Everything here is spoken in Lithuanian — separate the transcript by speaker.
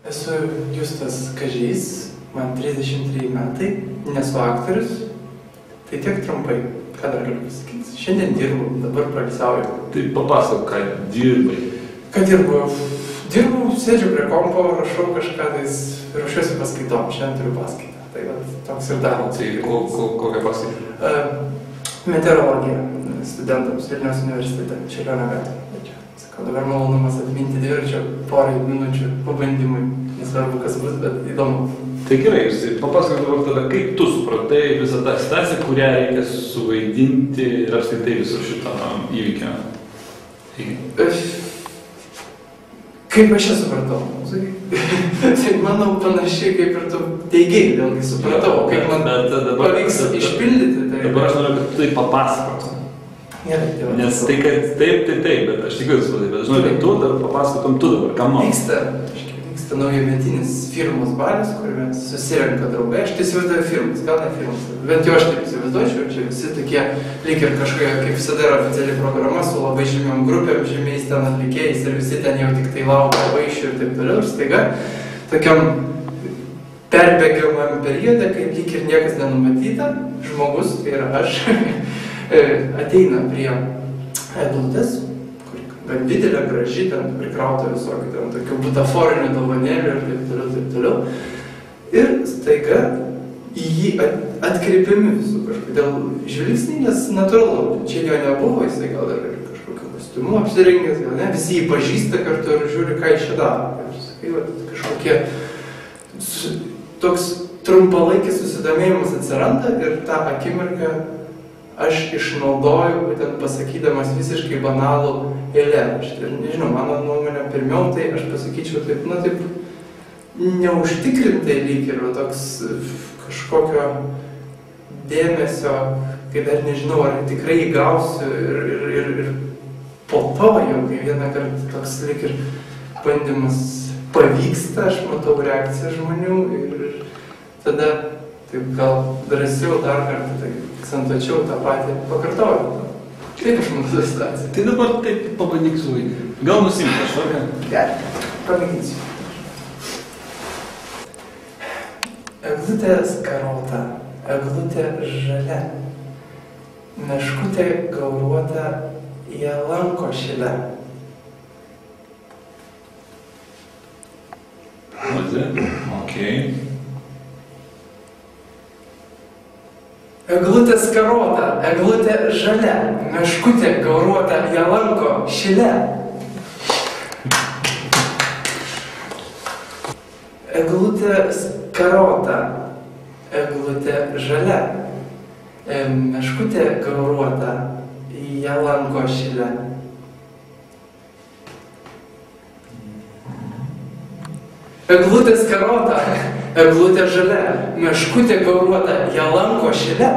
Speaker 1: Esu Justas Kažys, man 33 metai, nesu aktorius, tai tiek trumpai, ką dar galiu pasakyti. Šiandien dirbu, dabar pralisauju.
Speaker 2: Tai papasakok, ką dirbai.
Speaker 1: Ką dirbu? Dirbu, sėdžiu prie kompo, rašau kažką, ruošiuosi paskaitom, šiandien turiu paskaitą. Tai va, toks ir darbas.
Speaker 2: Tai kokią paskaitą?
Speaker 1: Meteorologija studentams Vilniaus universitete, Čiurlionio gatvėje. Sakau, dabar malonumas atminti dviračio porai minučių pabandymui. Nesvarbu, kas bus, bet įdomu. Tai
Speaker 2: gerai, papasakok dabar tada, kaip tu supratai visą tą situaciją, kurią reikia suvaidinti ir apskritai viso šito įvykio.
Speaker 1: Kaip aš čia supratau? Tai manau panašiai, kaip ir tu teigėjai, vėlgi supratau, kaip man pavyks išpildyti.
Speaker 2: Dabar aš noriu, kad tu tai papasakotum. Nes tai, kad taip, bet aš tikiuosi, bet aš noriu, kad tu dar papasakotum tu dabar, kam nors.
Speaker 1: Vyksta naujametinis firmos balis, kuriame susirenka draugai. Aš tai įsivaizduoju firmas, gal ne firmas. Bent jau aš taip įsivaizduočiau, čia visi tokie lyg ir kažkokia, kaip visada yra oficiali programa su labai žymiom grupėm, žymiais ten atlikėjais ir visi ten jau tik tai laukia vaišių ir taip toliau. Ir staiga tokiam perbėgiamam periode, kai lyg ir niekas nenumatyta, žmogus, tai yra aš, ateina prie eglutės, kuri gan didelė, graži, ten prikrauta visokių ten tokių butaforinių dovanėlių ir taip toliau. Ir staiga į jį atkreipiami visų kažkodėl žvilgsniai, nes natūralu, čia jo nebuvo, jisai gal ir kažkokiu kostiumu apsirengęs, gal ne, visi jį pažįsta kartu ir žiūri, ką jis čia daro. Ir sakai, kažkokie toks trumpalaikis susidomėjimas atsiranda ir tą akimirką aš išnaudoju, būtent pasakydamas visiškai banalų eilėraštį. Ir nežinau, mano nuomonė pirmiau, tai aš pasakyčiau taip, taip neužtikrintai lyg ir toks kažkokio dėmesio, kai dar nežinau, ar tikrai įgausiu ir po to jau, kai vieną kartą toks lyg ir bandymas pavyksta, aš matau reakciją žmonių ir tada taip gal drąsiau dar kartą, tai akcentuočiau tą patį pakartoju. Kaip aš matau tą situaciją?
Speaker 2: Tai dabar taip pabandyk suvaidinti. Gal nusimti kažkokią?
Speaker 1: Gerai, pamėginsiu. Eglutė skarota, eglutė žalia, meškutė gauruota, ją lanko šile.
Speaker 2: Okei.
Speaker 1: Eglutė skarota, eglutė žalia, meškutė gauruota, ją lanko šile. Eglutė skarota, eglutė žalia, meškutė gauruota, ją lanko šile. Eglutė skarota, eglutė žalia, meškutė gauruota, ją lanko šile.